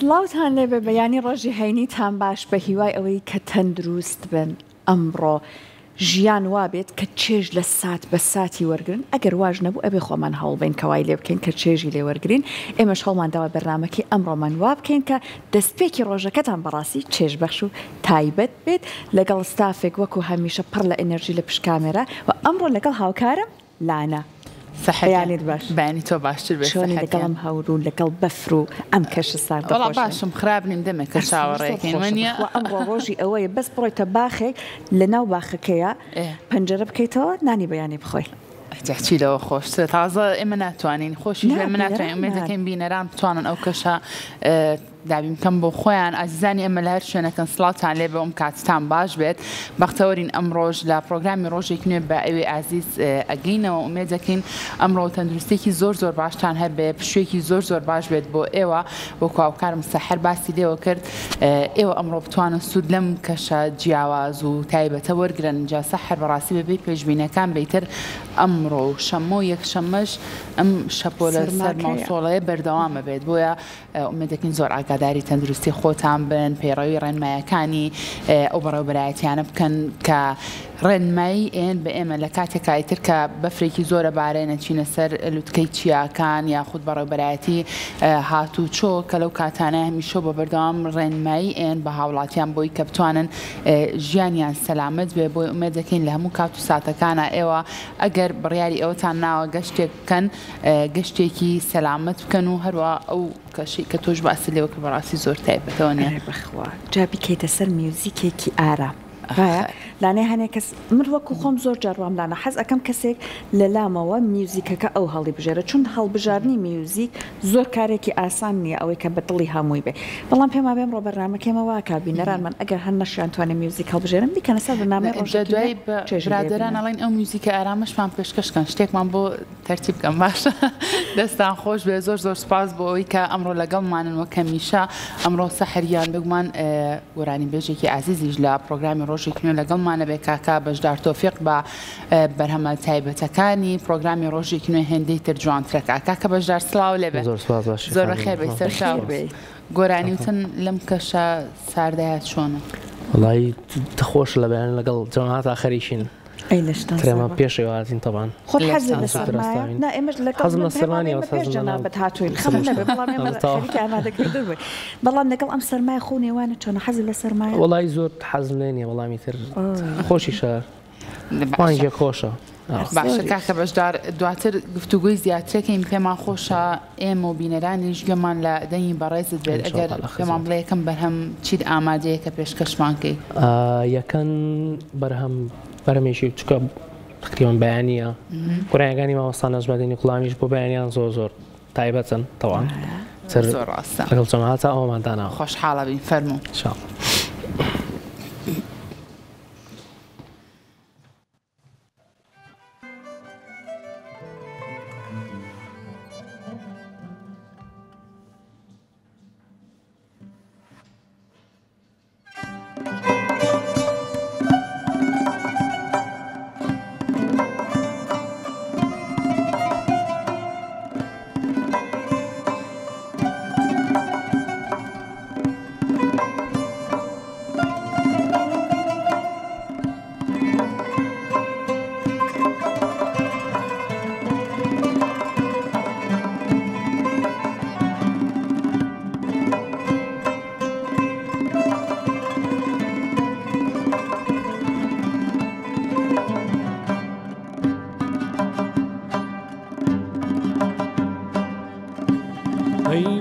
سڵاوتان لێ بێ بەیانی ڕۆژی هەینیتان باش بە هیوای ئەوەی کە تەندروست بن ئەمڕۆ ژیان وابێت کە چێژ لە سات بە ساتی وەرگن ئەگەر واژ نەبوو ئەبێ خۆمان هەڵبین کەوای لێ بکەین کە چێژی لێ وەرگین ئێمەش هەڵمانداوە بەرنامەکەی ئەمڕۆمان وا بکەین کە دەستپێکی ڕۆژەکەتان بەڕاستی چێژ بەخش و تایبەت بێت لەگەڵ ستافێک وەکو هەمیشە پڕ لە ئەنەرژی لە پشکامێرە و ئەمڕۆ لەگەڵ هاوکارم لانا سەحیانیت باش بانی تۆ باشتر بێت چۆنی لەگەڵم هەور و لەگەڵ بەفر و ئەم کەش سارد وەڵا باشم خراپ نیم دەمێک کە چاوەڕێکین وەنیە ئەمڕۆ ڕۆژی ئەوەیە بەس بڕۆیتە باخێک لە ناو باخەکەیە پەنجەرە بکەیتەوە نانی بەیانی بخۆی چی لەوە خۆشتر تازە ئێمە ناتوانین خۆشی ئێمە ناتوانین ئومێدەکەین بینەران بتوانن ئەو کەشە دابیم کەم بۆ خۆیان ئازیزانی ئەمە لە هەر شوێنەکەن سڵاتان لێ بە ئەم کاتتان باش بێت بەختەوەرین ئەم ڕۆژ لە پرۆگرامی ڕۆژێک نوێ بە ئەوێ ئازیز ئەگەینەوە ئومێدەکەین ئەمڕۆ تەندروستێکی زۆر زۆر باشتان هەبێ پشوێکی زۆر زۆر باش بێت بۆ ئێوە وەکو هاوکارم سەحر باسی لێوە کرد ئێوە ئەمڕۆ بتوانن سوود لەم کەشە جیاواز و تایبەتە وەرگرن جا سەحر بەڕاستی بەبێ پێشبینەکان بەیتر ئەمڕۆ شەمە و یەکشەمەش ئەم شەپۆ لە سەر ماوسۆڵەیە بەردەوامە بێت بۆیە ئومێدەکەین زۆر ئاگاداری تەندروستی خۆتان بن پەیڕەوی ڕێنمایەکانی ئەو بەڕێوەبەرایەتیانە بکەن کە ڕێنمایی ئێن بە ئێمە لە کاتێکایتر کە بەفرێکی زۆرە بارێنە چینە سەر لوتکەی چیاکان یاخود بەڕێوەبەرایەتی هاتوو چۆ کە لەو کاتانە هەمیشە بە بەردەوام ڕێنمایی ئێن بە هاوڵاتیان بۆی کە بتوانن ژیانیان سەلامەت بێ بۆی ئومێد دەکەین لە هەموو کات و ساتەکانە ئێوە ئەگەر بڕیاری ئەوتان ناوە گەشتێک بکەن گەشتێکی سەلامەت بکەن و هەروە ئەو کەشی کە تۆش باسی لێوە کە بەڕاستی زۆر تایبەتەوە نیە بەخوا جا بیکەیتە سەر میوزیکێکی ئارام لانەی هەنێک کەس من وەکو خۆم زۆر جاڕوام لانا حەز ئەەکەم کەسێک لە لامەوە میوزیکەکە ئەو هەڵی بژێرە چون هەڵبژارنی میوزیک زۆر کارێکی ئاسان نییە ئەوەی کە بەدڵی هەمووی بێ بەڵام پێما بێم ڕۆ بەرنامەکەمە واکە بینەرانمان ئەگەر هەر نەشیان توانێ میوزیک هەڵبژێرم بیکەنە سەر بەرنامەی ڕۆژە دوای برادەران ئەڵێن ئەو میوزیکە ئارامشمان پێشکەشکەن شتێکمان بۆ تەرتیب بکەم باشە دەستان خۆش بێ زۆر زۆر سپاس بۆ ئەوەی کە ئەمڕۆ لەگەڵمانن وە کەمیشە ئەمڕۆ سەحریان بگومان گۆرانی بێژێکی عزیزیش لە پرۆگرامی ڕۆژێک نوێ لەگەڵمانە بێ کاکا بەشدار تۆفیق بە بەرهەمە تایبەتەکانی پرۆگرامی ڕۆژێک نوێ هێندەی تر جوانترە کاکا کە بەشدار سڵاو لێ بێ زۆر بەخێر بێ سەرشاو بێ گۆرانی وتن لەم کەشە ساردایات چۆنە وڵی خۆش لە بەیان لەگەڵ جەماعەت خەریکین ترێمە پێشێواتین تەبان خۆت حەزت لە سەرمایە نا ئێمەش حەزم لە سەرمانی جەنابەت هاتووین خەمم نەبێ بەڵام ئێمە خەریکی ئامادەکردن بووین بەڵام لەگەڵ ئەم سەرمایە خۆ نێوانە چۆنە حەزت لە سەرمایە وڵی زۆر حەزم لێ نییە وەڵامی تر خۆشی شار وانگیە خۆشە باشە کاکە بەشدار دواتر گفتوگوی زیاترەکەین پێمان خۆشە ئێمە و بینەرانیش گوێمان لە دەنگی بەڕێزت بێت ئەگەر پێمان بڵێ یەکەم بەرهەم چیت ئامادەیە کە پێشکەشمانکەی یەکەن بەرهەم بەرهەمێکی چکە تقریبان بەیانیە قورآنەکانی مامۆستا نەجمەدینی قوڵامیش بۆ بەیانیان زۆر زۆر تایبەتن تەواو زۆر ڕاستە لەگەڵ جەماعەتە ئەوەمان داناوە خۆشحاڵە بین فەرموو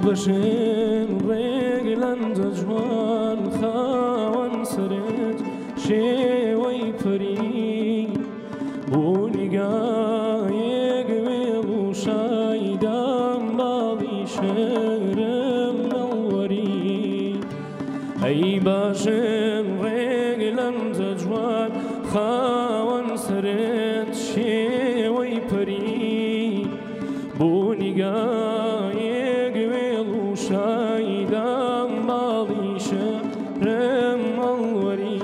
بەشێن ڕێگلەندە جوان خاوەن سرت شێوەی پەری بۆ نیگایەک وێڵ و شایدام باڵی شەرم نەوەری ئەی باشێن ڕێگلەندە جوان خاوەن سرت شێوەی پەری بۆ نیگایەک شایدام باڵی شەرم ئەڵوەری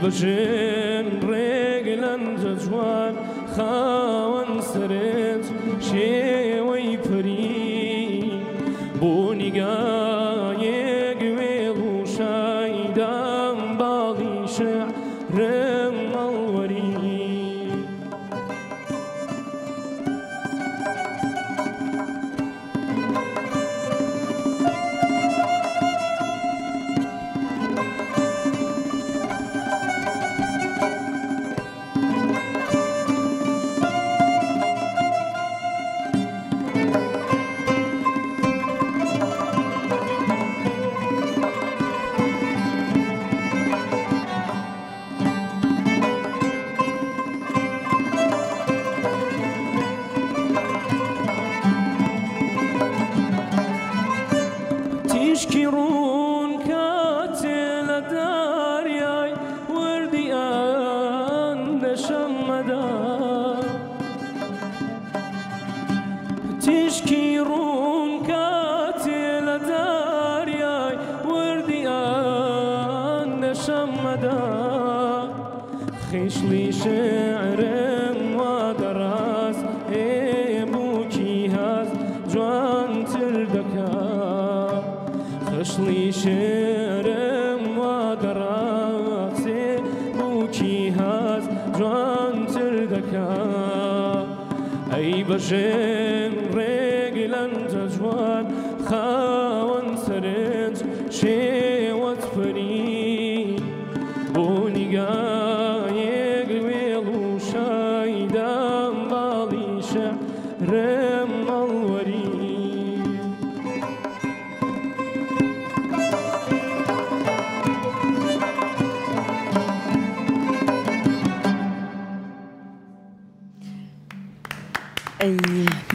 بشن رجلا جوان خاون سرت شوي فري بوني جاي قوي شايدان بالي شعر موري تشكرون كاتل دارياي وردي أن شمدا تشكرون كاتل دارياي وردي أن شمدا خيش لي شعر ودراس بوكي هاز جوان تردكا خشلي شرم ودراسي بوكي هاز جوان تردكا أي بشم رجلا جوان خاون سرنج شوت فري بوني قايق ويلو شايدان بالي شعر موري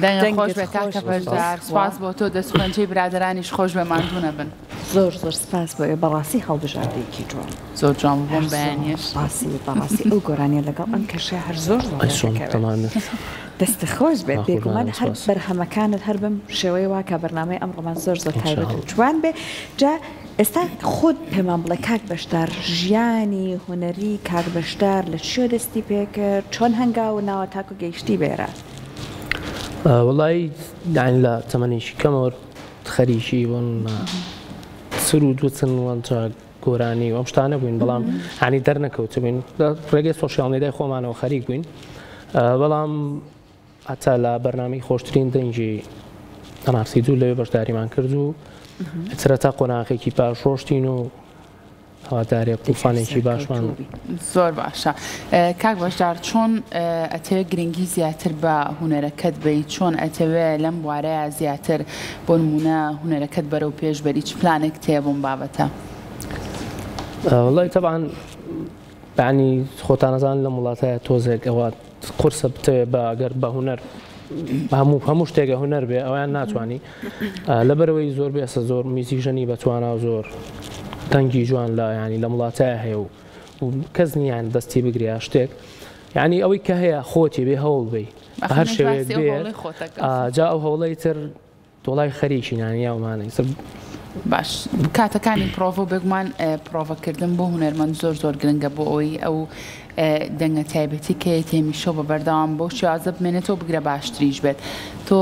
دەنگە خۆش بێت کاکە بەشدار سپاس بۆ تۆ دەستخوێنچەی برادرانیش خۆش بێ ماندوو نەبن زۆر زۆر سپاس بۆ بەڕاستی هەڵبژاردەیەکی جوان زۆر جوان بۆم بەیانیش بەڕاستی ئەو گۆرانیە لەگەڵ ئەم کەشە هەر زۆر دەستە خۆش بێت بێگومان هەر بەرهەمەکانت هەر بم شێوەیە واکە بەرنامەی ئەمڕۆمان زۆر زۆر تایبەت و جوان بێ جا ئێستا خۆت پێمان بڵێ کاک بەشدار ژیانی هوەری کاک بەشدار لە چێ دەستی پێکرد چۆن هەنگاو ناوە تاکو گەیشتی بێرە وڵی داین لە تەمەنیشی کەمەوە خەریکی بوون سر و دووچن وانجا گۆرانی و ئەم شتانە بووین بەڵام هانی دەرنەکەوت بووین ڕێگەی سۆشیال میدیای خۆمانەوە خەریک بووین بەڵام هەتا لە بەرنامەی خۆشترین دەنگی ئەنارسی دوو لەوێ بەشداریمان کرد و ئەچرە تا قۆناغێکی پاش ڕۆشتین و هەوادارێ پوفانێکی باشمان زۆر باشە کاک بەشدار چۆن ئەتەوێت گرنگی زیاتر بە هونەرەکەت بی چۆن ئەتەوێت لەم بوارەیە زیاتر بۆ نمونە هونەرەکەت بەرەو پێشبەری چ پلانێک تێ بۆم بابەتە وڵی تەبان بەعنی خۆتانەزان لە وڵاتایە تۆزێک ئەوە قورسە بتەوێت بە ئەگەر بە هونەر هەموو شتێکە هونەر بێ ئەویان ناتوانانی لەبەرەوەی زۆر بێسە زۆر میزیژەنی بەتوانە و زۆر تەنگی جوان لە ینی لە وڵاتایە هەیە و کەس نیان دەستی بگریا شتێک یعنی ئەوەی کە هەیە خۆتی بێ هەوڵ بی هەر شێوەیەک بێ جا ئەو هەوڵی تر دۆڵای خەریکی نانی یاومانەی باش کاتەکانی پرۆڤ بگومان پرۆڤەکردن بۆ هونەرمەند زۆر زۆر گرنگە بۆ ئەوی ئەو دەنگە تایبەتی کە تێمیشۆ بە بەردەوام بۆ شێوازە بمێنێتەوە بگرە باشتریش بێت تۆ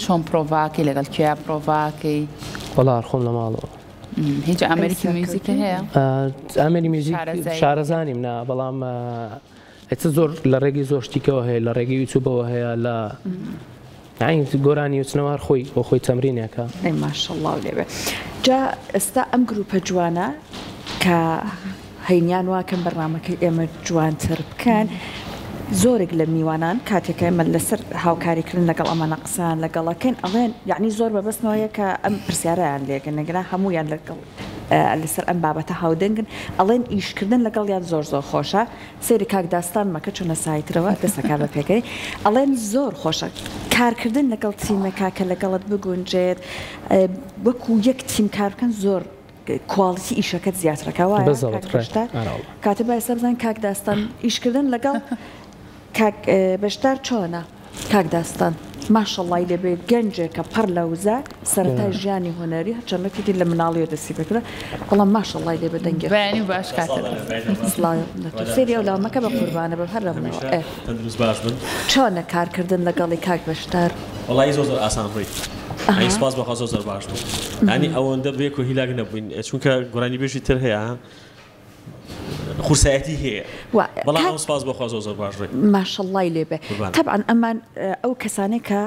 چۆن پرۆڤاکەی لەگەڵ کوێ پرۆڤاکەی وەڵا خۆم لە ماڵەوە هیچ ئەمریکی میوزیکە هەیە ئەمری میوزیک شارەزانیم نا بەڵام زۆر لە ڕێگەی زۆر شتیکەوە هەیە لە ڕێگەی یوتیوبەوە هەیە لە گۆرانی وچنەوە خۆی بۆ خۆی تەمرینێکە ماشەڵڵا لێبێ جا ئێستا ئەم گروپە جوانە کە هەینیان واکەم بەرنامەکەی ئێمە جوانتر بکەن زۆرێک لە میوانان کاتێکە ئێمە لەسەر هاوکاریکردن لەگەڵ ئەمانە قسان لەگەڵەکەن ئەڵێن یعنی زۆر بەبستنەوەیە کە ئەم پرسیارەیان لێگەن نەگەرا هەمویان لەگەڵ لەسەر ئەم بابەتە هاودەنگن ئەڵێن ئیشکردن لەگەڵ یان زۆر خۆشە سێری کاک داستان مەکە چونە سایترەوە دەستەکار بە پێکەی ئەڵێن زۆر خۆشە کارکردن لەگەڵ تیمەکە کە لەگەڵت بگونجێت وەکو یەک تیم کارکەن زۆر کواڵیتی ئیشەکەت زیاترەکە وایە کاتە بای سەرزان کاک داستان ئیشکردن لەگەڵ کاک بەشدار چۆنە کاک داستان ماشەڵڵای دەبێت گەنجێکە پڕ لە وزە سەرەتای ژیانی هوەری هەچەندەتی لە مناڵیۆ دەستی بکرە بەڵام ماشەڵڵای دەبێت دەنگی بەیانی باش سێری ئەولامەکە بە قوربانە بە هەر لەمەوە چۆنە کارکردن لەگەڵی کاک بەشدار وڵی زۆر ئاسان ڕێیت ئەی سپاس بەخوا زۆر باش بوو ینی ئەوەندە بێک و هیلاک نەبووین چونکە گۆرانی بێژی تر هەیە خورسایەتی هەیە بەڵام سپاس بەخوا زۆر باش ڕێ ماشەڵڵای لێبێ طبعاً ئەمان ئەو کەسانێک کە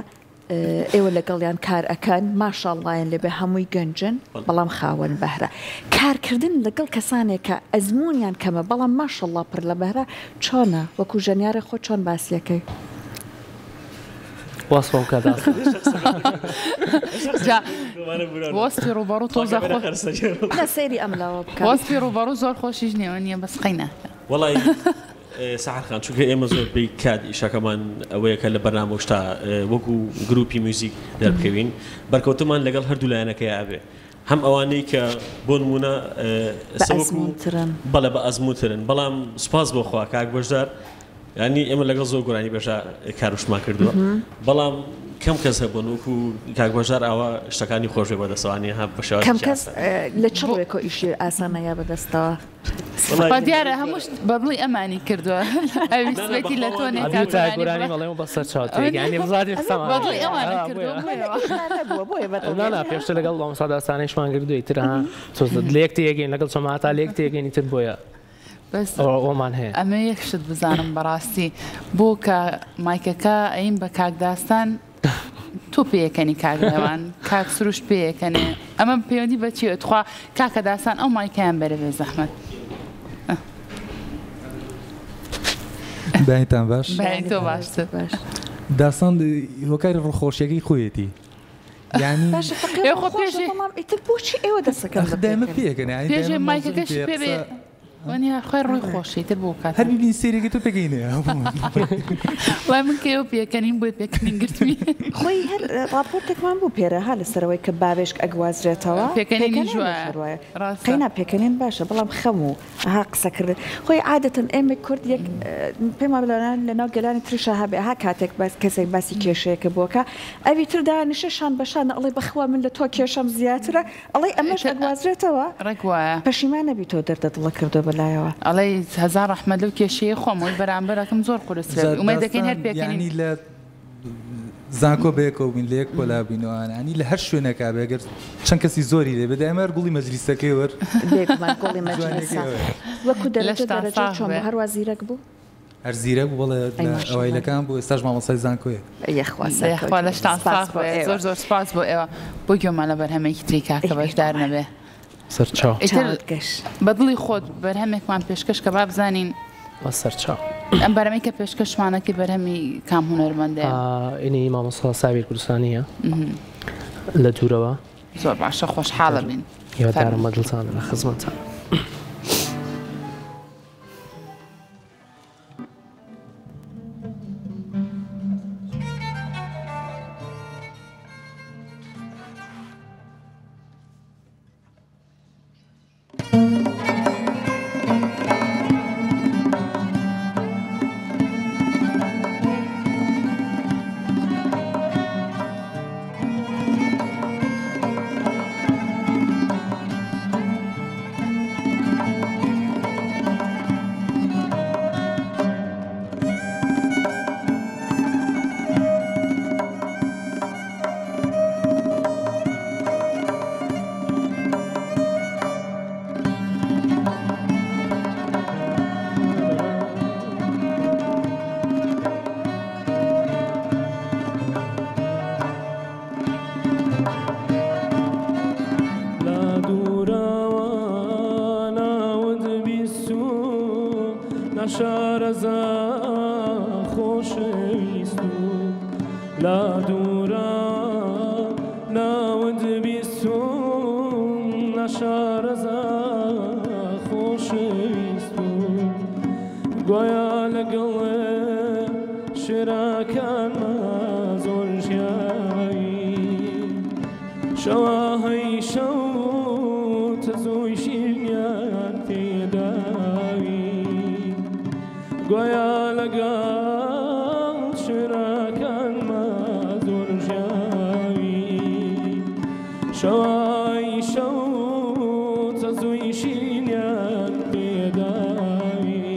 ئێوە لەگەڵیان کار ئەکەن ماشاءڵڵایان لێبێ هەمووی گەنجن بەڵام خاوەن بەهرە کارکردن لەگەڵ کەسانێک کە ئەزمونیان کەمە بەڵام ماشاءڵڵا پڕ لە بەهرە چۆنە وەکو ژەنیارە خۆ چۆن باسیەکەی وەسفم کە وەسفی ڕوبەڕوو تۆزە لە سەیری ئەملاوە بکە وەسفی ڕوبەڕوو زۆر خۆشیش نێوە نییە بەس قەینە وەڵی سەعادخان چونکە ئێمە زۆر پێی کات ئیشەکەمان ئەوەیە کە لە بەرنامە شتا وەکو گروپی موزیک دەربکەوین بەرکەوتمان لەگەڵ هەردوو لایەنەکەی ئابێ هەم ئەوانەی کە بۆ نمونە بەڵێ بە ئەزموترن بەڵام سپاس بۆخوا کاک بەشدار ینی ئێمە لەگەڵ زۆر گۆرانی بەشە کاروشمان کردووە بەڵام کەم کەس هەبوون وەکو کاک بەشدار ئەوە شتەکانی خۆش بێ بەدەستەوانی هە بەشەوە کەم کەس لە چڕێکۆ ئیشی ئاسانەیە بەدەستەوە دیارە هەمووش بەبڵی ئەمانی کردووە ئەویستی لە تۆ نێکگۆرانی بەڵێمە بەسەر چاوتێگەانی بزادی قسەمانە پێشتە لەگەڵ ئەمسا داستانێشمان کردووی تر لێک تێگەین لەگەڵ چۆماتا لێک تێگەینی تر بۆیە ئەومان هەیە ئەمە یەکشت بزانم بەڕاستی بۆ کە مایکەکە ئەین بە کاک داستان تۆ پێیەکەنی کاکەوان کاک سروش پێیەکەنێ ئەمە پەیوەندی بەچیوە تخوا کاکە داستان ئەو مایکیان بەرەبێ زەحمەت باینتان باش تۆ باشتر داستان هۆکاری ڕۆخۆشیەکەی خۆیەتی یعنی بۆچی ئێوە دەسەکەم دەمە پێکەن پێژێ مایکەکەش پێبێ وانیا خۆی ڕۆی خۆشی تر بۆ کات هەر ببین سێریەکە تۆ پێگەینێ وای من کە ئێوە پێکەنین بۆی پێکەنین گرتوی خۆی هەر راپۆرتێکمان بوو پێرەها لەسەرەوەی کە باوێشک ئەگوازرێتەوە پێکەنینی قەینا پێکەنین باشە بەڵام خەم و ها قسەکردن خۆی عادەتەن ئێمە کورد یەک پێمان بڵێن لەناو گەلانی ترشە هەبێ ها کاتێک کەسێک باسی کێشەیەکە بووکە ئەوی تر دانیشە شان بەشان ئەڵێ بەخوا من لە تۆ کێشەم زیاترە ئەڵێ ئەمەش ئەگوازرێتەوە ڕێکوایە پەشیمان نەبی تۆ دەردەدڵە کردو بەلایەوە ئەڵێ هەزار ڕەحمەت لەو کێشەیە خۆمەوەی بەرامبەرەکەم زۆر قورس ئومێد دەکەین هەر پێکەنی لە زانکۆ بەیەکەوە بین لە یەک پۆلا بینەوەوان ئەنی لە هەر شوێنەکە بێگەر چەند کەسی زۆری لێ بەدە ئەمە گوڵی مەجلیسەکەی وەر وەکو دەرەجە چۆن هەروە زیرەک بوو هەر زیرە بوو بڵێ ئەوایلەکان بوو ئێستاش مامۆسای زانکۆیە یەخوا لە شتان زۆر زۆر سپاس بۆ ئێوە بۆ گوێمانە بەرهەمێکی تری کاکە بەشدار نەبێ سەرچاو بەدڵی خۆت بەرهەمێکمان پێشکەش کە با بزانین سەرچاو ئەم بەرەمەی کە پێشکەش شمانەکەی بەرهەمی کام هونەرمەندەیە ئینی مامۆستا ساویر کوردستانیە لە دوورەوە زۆر باشە خۆشحاڵە بین هیوادارم مەجلسانە لە خزمەتە لا دوورە ناوت بیستم نەشارەزە خۆشەویستم گویا لەگەڵ شێرەکانمە زۆر ژیایی شەوە هەی شەو تەزووی شیرنیان پێداوی گویا لەگەڵ شێرەکانمە زۆر ژیایی شەوە هەی شەو تەزووی شیرنیان پێداوی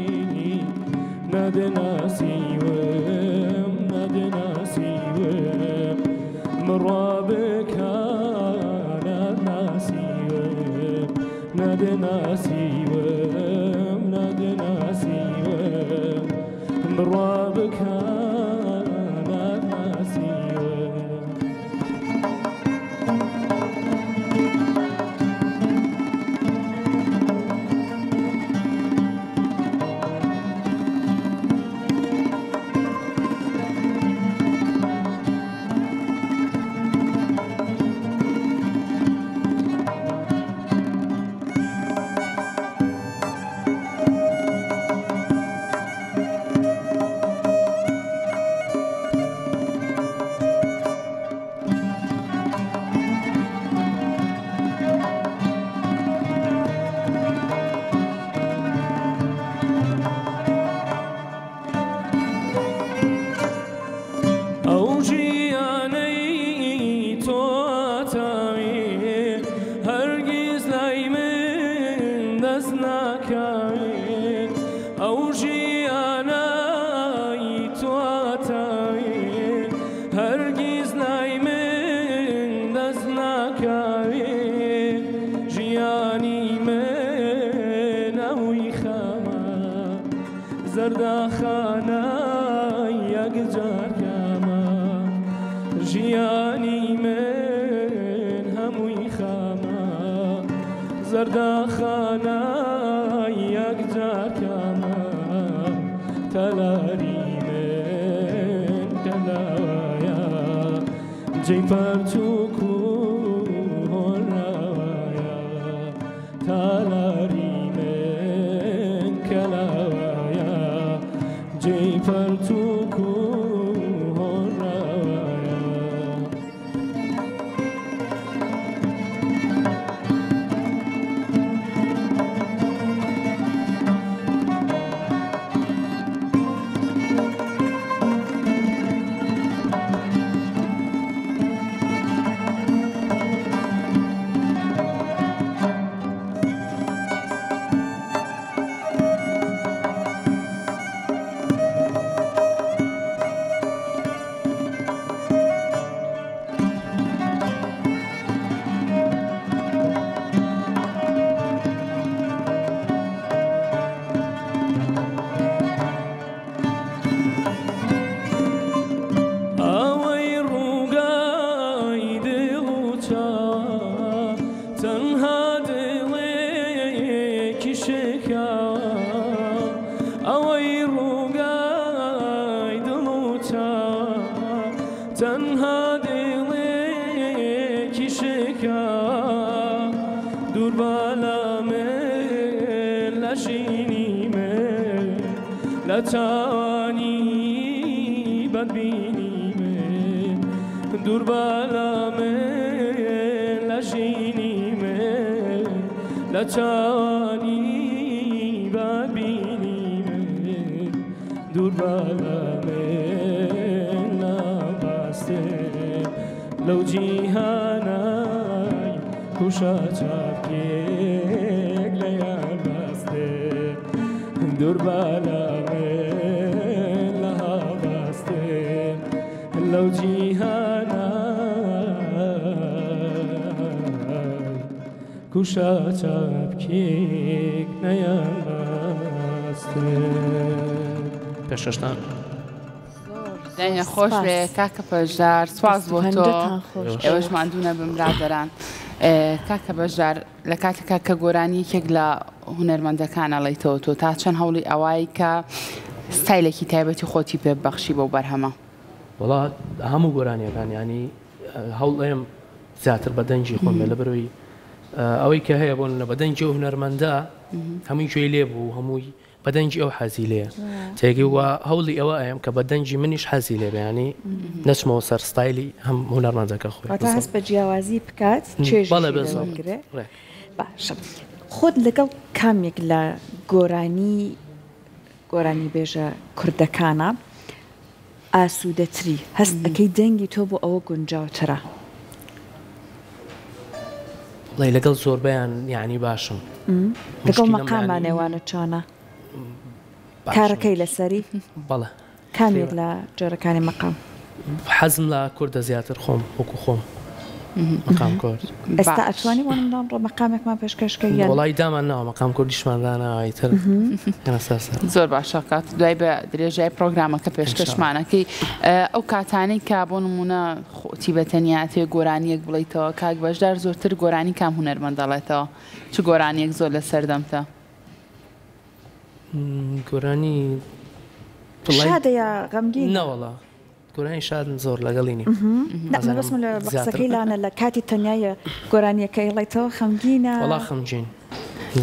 نەدەناسیوم نەدەناسیوم مڕوا بکە نەدەناسیوم نەدەناسیوم نەدەناسیوم مڕوا بکە نەدەناسیوم ژیانی من هەمووی خەمە زەردەخانە یەکجار کەمە تەلاری من کەلاوایە جێی پەرتووک و هۆڕاوایە تەلاری من کەلاوایە جێی پەرتووک و تەنها دڵێکی شکا دوور بالا من لە ژینی من لە چاوانی بەدبینی من دوور بالا من لە ژینی من لە چاوانی بەدبینی من دوور بالا لەو جیهانای کوشە چاپکێک لە یان بەستێ دوور بالا من لە هەڵبەستێ لەو جیهانای کوشە چاپکێک لە یان بەستێ پێشەشتان دەنگە خۆش بێ کاکە پەژار سواز بۆ تۆ ئێوەش ماندوونە بم برادەران کاکە بەژار لە کاتێکا کە گۆرانی یەکێک لە هونەرمەندەکان ئەڵێیتەوە تۆ تا چەند هەوڵی ئەوایی کە ستایلێکی تایبەتی خۆتی پێ بەخشی بۆ بەرهەمە وڵا هەموو گۆرانیەکان ینی هەوڵ ئێم زیاتر بە دەنجی خۆم لە بەرەوەی ئەوەی کە هەیە بۆن لە بەدەنجی و هونەرمەندە هەمووی گوێی لێ بوو هەمووی بەدەنجی ئەو حەزی لێە تێگەی وە هەوڵی ئەوە ئەم کە بەدەنجی منیش حەزی لێ بەیانی نەچمەوە سەر ستایلی هەم هونەرمەندەکە خۆی هەست بە جیاوازی بکات بەڵێ باشە خۆت لەگەڵ کامێک لە گۆرانی بێژە کوردەکانە ئاسوودەتری هەست ئەەکەی دەنگی تۆ بۆ ئەوە گونجاوترە وڵی لەگەڵ زۆربیان یعنی باشم لەگەڵ مەقامانێوانە چۆنە کارەکەی لەسەری بەڵێ کامێک لە جۆرەکانی مەقام حەزم لە کووردە زیاتر خۆم وەکو خۆم مەقام کورد ئێستا ئەتوانی بۆ منڵ مەقامێکمان پێشکەشکە وڵی دامان ناوە مەقام کوردیشماندانەوەیتر زۆر باشە کات دوای بە درێژای پرۆگرامەکە پێشکەشمانەکەی ئەو کاتانی کا بۆ نمونە خۆتی بە تەنیاتێ گۆرانیەک بڵیتەوە کاک بەشدار زۆرتر گۆرانی کام هونەرمەندەڵێتەوە چ گۆرانیەک زۆر لە سەردەمتە گۆرانی شادەیە غەمگین نەوەڵا گۆرانی شادن زۆر لەگەڵینی بەسم لە بەقسەکەی لاانە لە کاتی تەنایە گۆرانیەکەی ڵێتەوە خەمگینە وڵا خەمجین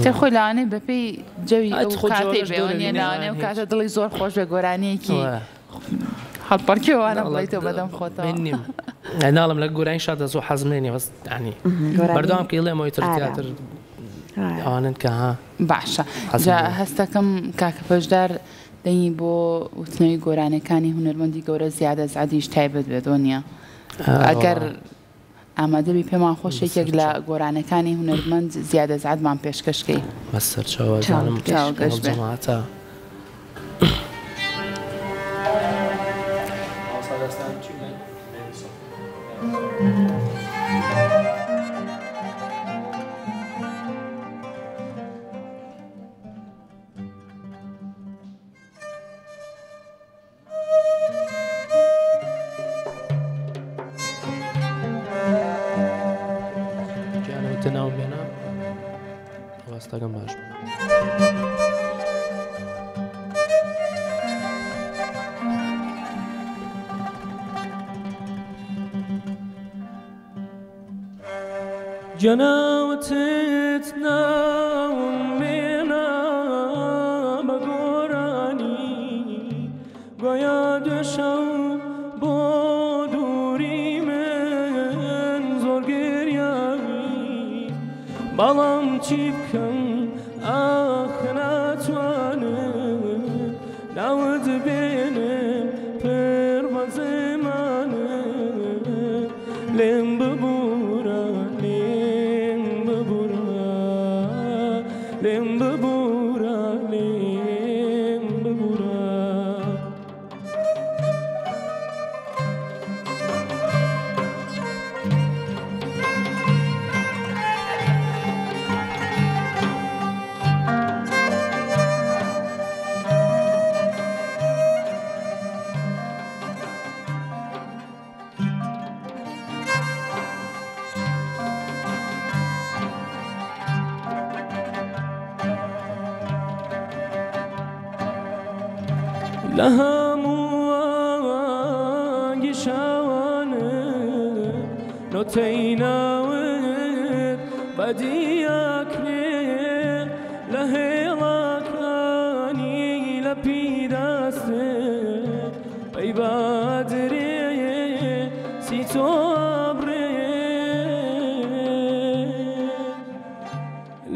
تە خۆی لاانێ بەپێی جەوی کاتی بێوەنیە لاانێ و کاتە دڵی زۆر خۆش بێ گۆرانیەکی هەڵپەرکیوانە بڵیتەوە بەدەم خۆتەوە نیم ناڵم لە گۆرانی شادە زۆر حەزمێنی وەست ینی بەردەوام کە لێمەوەی ترتیاتر ئەوانن کە ها باشە هەستەکەم کاکە پەشدار دەنگی بۆ وتنەوەی گۆرانەکانی هونەرمەندی گەورە زیادە زعادیش تایبەت بێت نییە ئەگەر ئامادەبی پێمان خۆشێکێک لە گۆرانەکانی هونەرمەند زیادە زعادمان پێشکەشکەی بەسەر چاوەزانم جەماعەتە ناو بێنە ڕاستەکەم باش جەناوتت ناوم بێنە بە گۆرانی گویا دێشە بۆ دووری من زۆر گریایی بەڵام چی بکەم ئاخە ناتوانم ناوت بێنم پڕ بە زەمانم لێم ببوورە لێم ببوورە لێم ببوورە لێم ببوورە لە هەموو شاوانە نۆتەی ناوت بەدیەکرێ لە هێڵەکانی لە پیرەستت پەی بادرێ سی تۆ بڕێ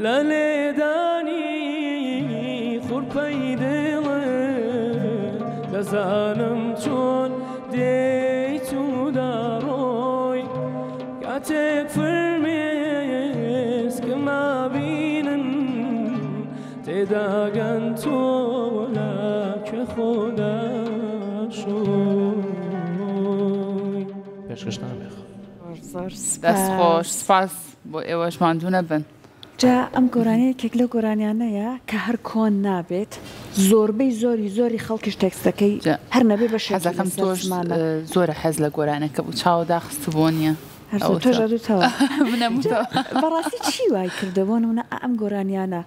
لە لێدانی خوڕپەی دەزانم چۆن دێیت و داڕۆی کاتێک فرمێسکە مابینن تێداگەن تۆ لە کوێ خۆدا شۆی پێشکەشتان دەست خۆش سپاس بۆ ئێوەشماندوو نەبن جا ئەم گۆرانەیەکێک لە گۆرانیانەیە کە هەر کۆن نابێت زۆربەی زۆری خەڵکیش تێکستەکەی هەر نەبێ بە حەزەکەم تۆش زۆرە حەز لە گۆرانەکە بوو چاوەدا خست بۆ نییە تۆژەدوتەوە بەڕاستی چی وای کردەوە منە ئەم گۆرانیانە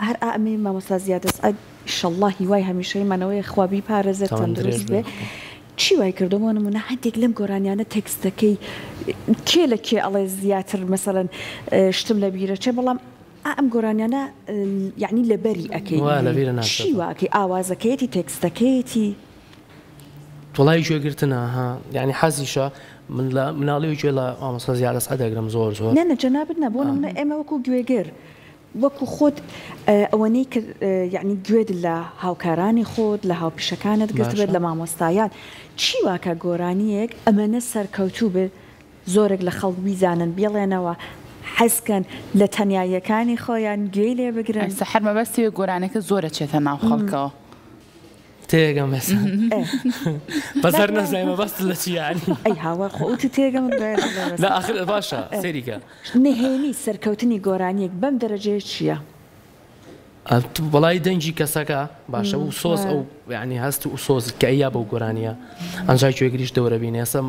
هەر ئامی مامۆستا زیادەست ئیشەڵڵا هیوای هەمیشەیمانەوەی خوابی پارێزێت تەندروست بێ چی وای کردەوە نمونە هەندێک لەم گۆرانیانە تێکستەکەی کێ لە کێ ئەڵێ زیاتر مەسەڵەن شتم لە بیرە چێ بەڵام ئەم گۆرانیانە یعنی لەبەری ئەەکەی چی واکەی ئاوازەکەیەتی تێکستەکەیەتی وڵی گوێگرتنە ها یعنی حەزیشە من لە مناڵی گوێ لە ئامۆستا زیادە ئەدەگرم زۆر نە جەنابەت نە بۆ نمونە ئێمە وەکو گوێگر وەکو خۆت ئەوەنەی کە یعنی گوێت لە هاوکارانی خۆت لە هاوپیشەکانت گرتبێت لە مامۆستایان چی واکە گۆرانیەک ئەمەنە سەرکەوتوو بێت زۆرێک لە خەڵک بیزانن بێڵێنەوە حەزکەن لە تەنیاییەکانی خۆیان گوێی لێ بگرن سەحەر مەبەستی گۆرانەکە زۆرە چێتە ناو خەڵکەوە تێگەم بەسەر نەزایمە بەست لە چیانی ئەی هاوە خۆتی تێگەم لە ئاخر باشە سەریکە نهێنی سەرکەوتنی گۆرانیەک بەم دەرەجەیە چییە؟ وڵی دەنجی کەسەکە باشە و سۆز ئەو یعنی هەست و سۆز کە ئەیا بەو گۆرانیە ئەنجای کوێگریش دەورەبینێ ئێسم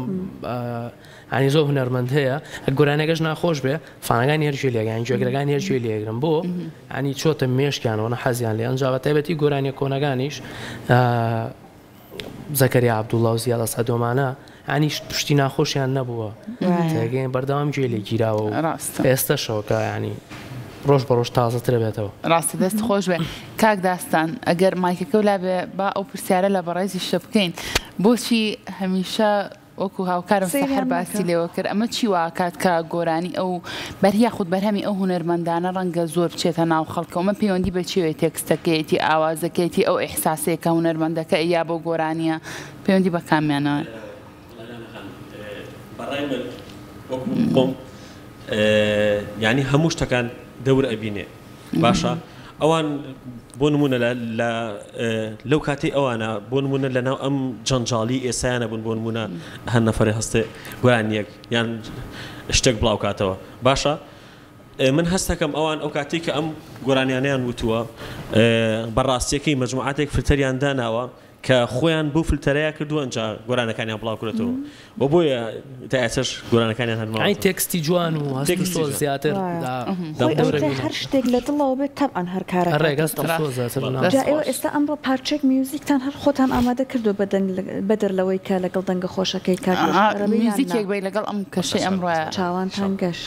ینی زۆر هونەرمەند هەیە گۆرانەکەش ناخۆش بێ فانەکانی هەرگوێ لێگەیان گوێگرەکانی هەرگوێ لێگرم بۆ ینی چۆتە مێشکیانەوە حەزیان لێ ئەنجاوە تایبەتی گۆرانی کۆنەکانیش زەکەریا عەبدوڵڵا و زیاد سەدۆمانە ینی پشتی ناخۆشیان نەبووە تێگەین بەردەوام گوێ لێ گیراوە و ئێستاشەوە کە ینی ڕۆژ بە ڕۆژ تازەترە بێتەوە ڕاستی دەست خۆش بێ کاک داستان ئەگەر مایکەکە ولا بێ با ئەو پرسیارە لە بەڕێزی شە بکەین بۆچی هەمیشە وەکو هاوکارم سەحر باسی لێوە کرد ئەمە چی واکات کە گۆرانی ئەو بەریا خودت بەرهەمی ئەو هونەرمەندانە ڕەنگە زۆر بچێتە ناو خەڵکەوە ئەمە پەیوەندی بە چیوێ تێکستەکەیەتی ئاوازەکەیەتی ئەو ئیحساسەیە کە هونەرمەندەکە یا بۆ گۆرانیە پەیوەندی بە کامیانەوە بەڕای من وەکو خۆم یعنی هەموو شتەکان دەور ئەبینێ باشە ئەوان بۆ نمونە لەو کاتی ئەوانە بۆ نمونە لەناو ئەم جەنجاڵی ئێسایانە بوون بۆ نمونە هەر نەفەری هەستێ گۆرانیەک یان شتێک بڵاو کاتەوە باشە من هەستەکەم ئەوان ئەو کاتی کە ئەم گۆرانیانیان وتووە بەڕاستیەکەی مەجموعاتێک فلتەریان داناوە کە خۆیان بۆ فلتەرەیە کردووە ئەنجا گۆرانەکانیان بڵاو کردەوە بۆ بۆیە تایچەش گۆرانەکانیان هەرماوە تێکستی جوان و هەست زیاتر هەر شتێک لە دڵەوە بێت تەبعاً هەر کارە ئێوە ئێستا ئەمڕۆ پارچێک میوزیکتان هەر خۆتان ئامادە کردو بەدەر لەوەی کە لەگەڵ دەنگە خۆشەکەی کار میوزیکێک بێ لەگەڵ ئەم کەشەی ئەمڕۆ چاوانتان گەش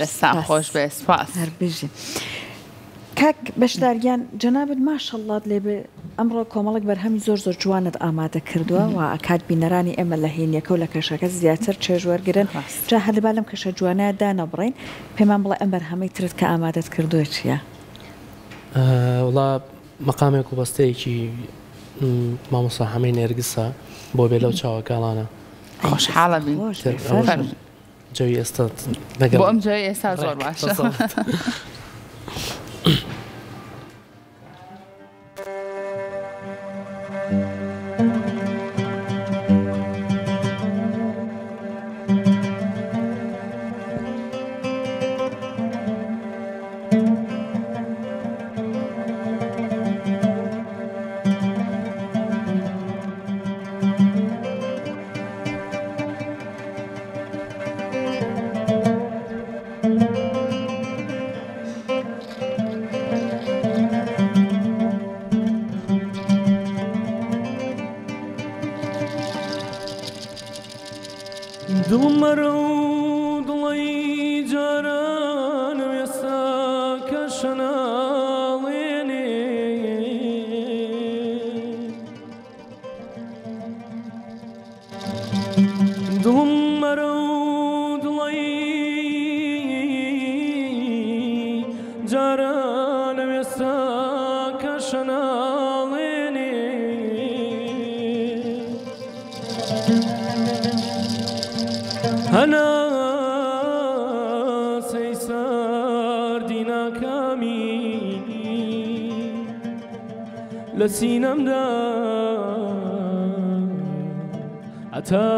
دەستان خۆش بێ سپاس هەربژی کاک بەشداریان جەنابەت ماشەڵڵات لێبێ ئەمڕۆ کۆمەڵک بەرهەمی زۆر زۆر جوانت ئامادە کردووە و ئاکات بینەرانی ئێمە لە هێنیەکە و لە کەشەکە زیاتر چێژوەرگرن جا هەلبا لەم کەشە جوانەیە دانەبڕین پێمان بڵێ ئەم بەرهەمەی ترت کە ئامادەت کردووە چییە؟ وڵا مەقامێک و بەستەیەکی مامۆستا هەمەی نێرگسە بۆ بێ لەو چاوەکاڵانە خۆشحاڵە بین جوی ئێستا بۆ ئەم جوی ئێستا زۆر باشە دڵمەرە دڵی جارانە وێستا کە شەناڵێنێ دڵمەرە دڵی جارانە وێستا کە شەناڵێنێ هەنا سەی ساردی ناکامی لە سینەمدا ئەتا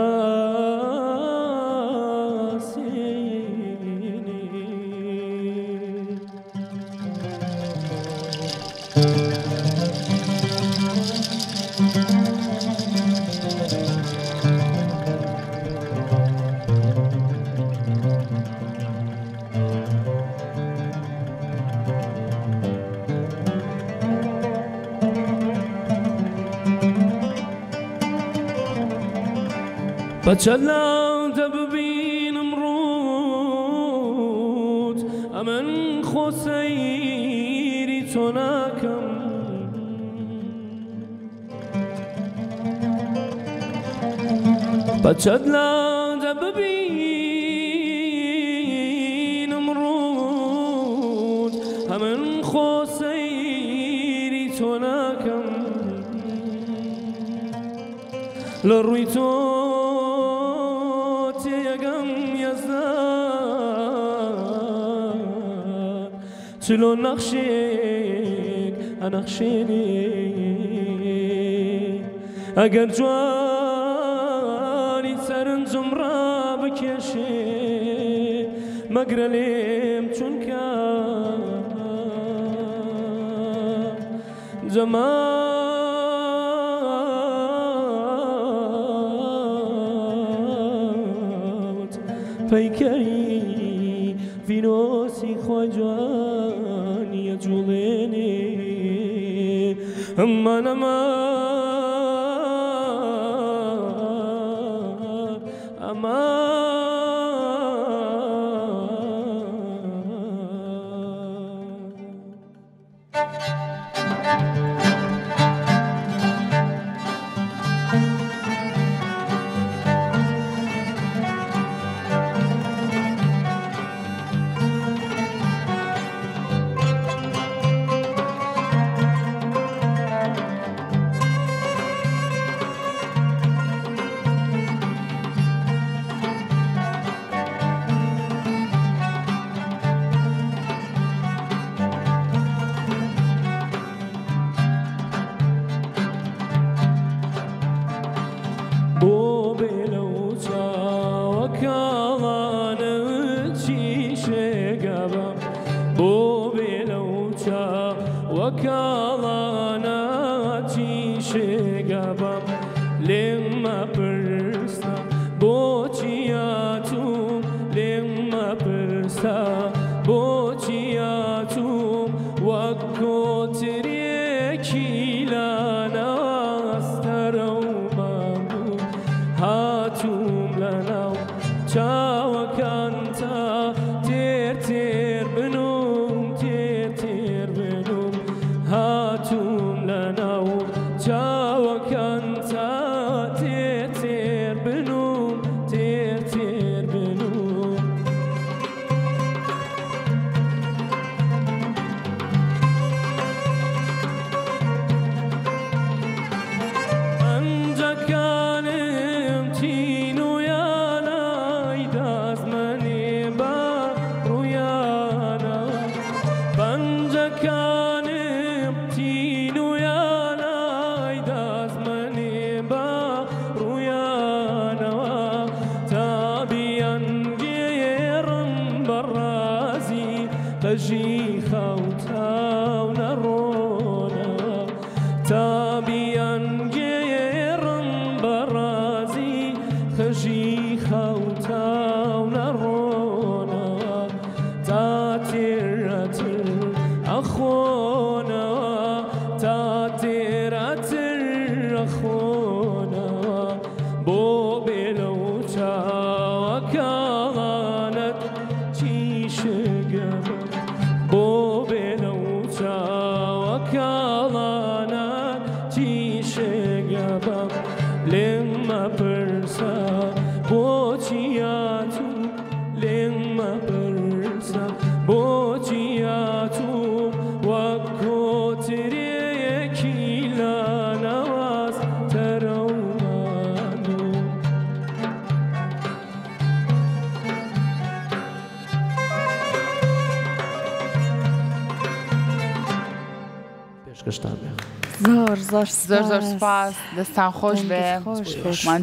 بەچەلاو دەببینم ڕوود ئەمن خۆسەیری تۆ ناکەم بەچەلاو دەببینم ڕوود ئەمن خۆسەیری تۆ ناکەم لە ڕووی تۆ چلو نقشێک ئەنەخشێنێ ئەگەر جوانی سەرنجم ڕابکێشێ مەگرە لێم چونکە جەمات پەیکەی ڤینۆسی خۆی جوانیە جوڵێنێ ئەمان بن شکشتان بێ زۆر زۆر زۆر زۆر سپاس دەستان خۆش بێ.